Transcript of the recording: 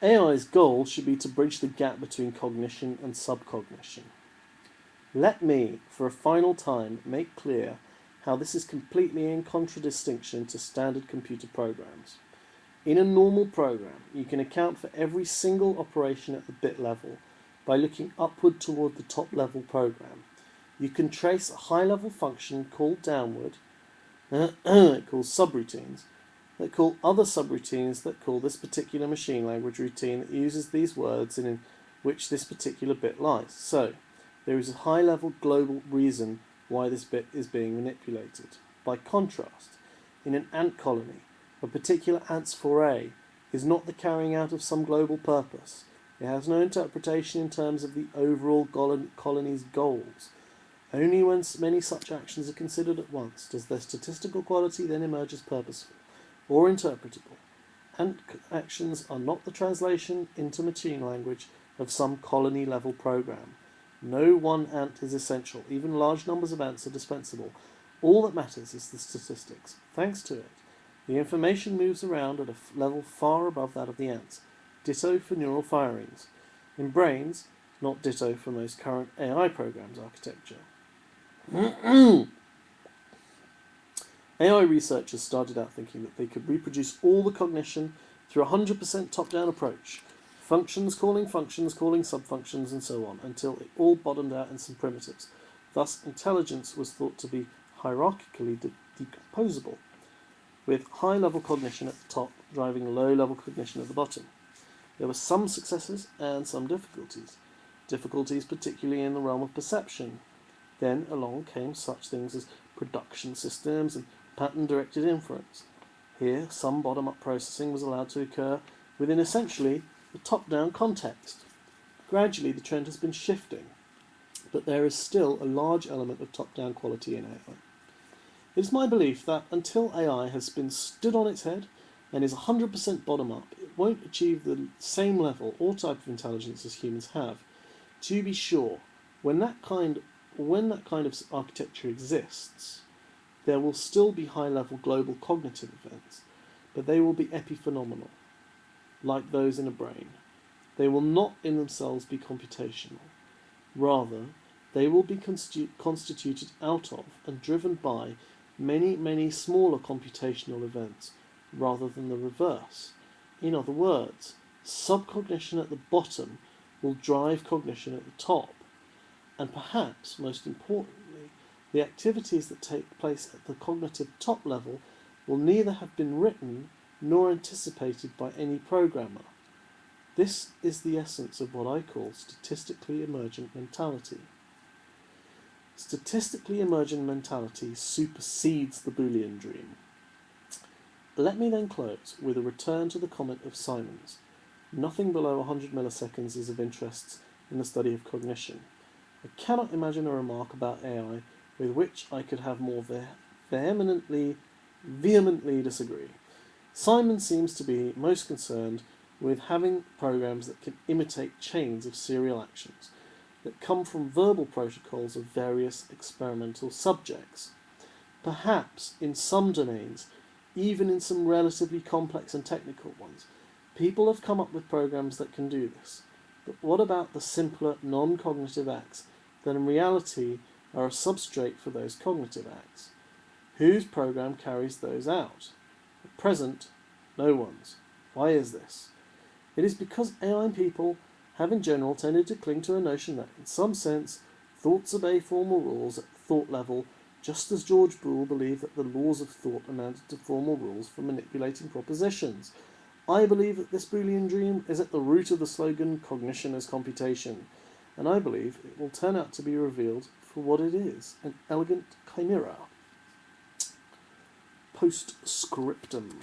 AI's goal should be to bridge the gap between cognition and subcognition. Let me, for a final time, make clear how this is completely in contradistinction to standard computer programs. In a normal program, you can account for every single operation at the bit level by looking upward toward the top-level program. You can trace a high-level function called downward, it calls subroutines, that call other subroutines that call this particular machine language routine that uses these words and in which this particular bit lies. So, there is a high-level global reason why this bit is being manipulated. By contrast, in an ant colony, a particular ant's foray is not the carrying out of some global purpose. It has no interpretation in terms of the overall colony's goals. Only when many such actions are considered at once does their statistical quality then emerge as purposeful or interpretable. Ant actions are not the translation into machine language of some colony-level program. No one ant is essential. Even large numbers of ants are dispensable. All that matters is the statistics. Thanks to it, the information moves around at a level far above that of the ants. Ditto for neural firings. In brains, not ditto for most current AI programs architecture. AI researchers started out thinking that they could reproduce all the cognition through a 100% top-down approach. Functions calling subfunctions, and so on, until it all bottomed out in some primitives. Thus, intelligence was thought to be hierarchically decomposable, with high-level cognition at the top driving low-level cognition at the bottom. There were some successes and some difficulties. Difficulties particularly in the realm of perception. Then along came such things as production systems and pattern-directed inference. Here, some bottom-up processing was allowed to occur within essentially the top-down context. Gradually, the trend has been shifting, but there is still a large element of top-down quality in AI. It is my belief that until AI has been stood on its head and is 100% bottom-up, it won't achieve the same level or type of intelligence as humans have. To be sure, when that kind of architecture exists, there will still be high-level global cognitive events, but they will be epiphenomenal, like those in a brain. They will not in themselves be computational. Rather, they will be constituted out of and driven by many, many smaller computational events, rather than the reverse. In other words, subcognition at the bottom will drive cognition at the top, and perhaps, most importantly, the activities that take place at the cognitive top level will neither have been written nor anticipated by any programmer. This is the essence of what I call statistically emergent mentality. Statistically emergent mentality supersedes the Boolean dream. Let me then close with a return to the comment of Simon's. Nothing below 100 milliseconds is of interest in the study of cognition. I cannot imagine a remark about AI with which I could have more vehemently disagree. Simon seems to be most concerned with having programs that can imitate chains of serial actions that come from verbal protocols of various experimental subjects. Perhaps in some domains, even in some relatively complex and technical ones, people have come up with programs that can do this. But what about the simpler, non-cognitive acts that in reality are a substrate for those cognitive acts? Whose program carries those out? At present, no one's. Why is this? It is because AI people have in general tended to cling to a notion that, in some sense, thoughts obey formal rules at the thought level, just as George Boole believed that the laws of thought amounted to formal rules for manipulating propositions. I believe that this Boolean dream is at the root of the slogan, cognition as computation, and I believe it will turn out to be revealed for what it is, an elegant chimera. Postscriptum.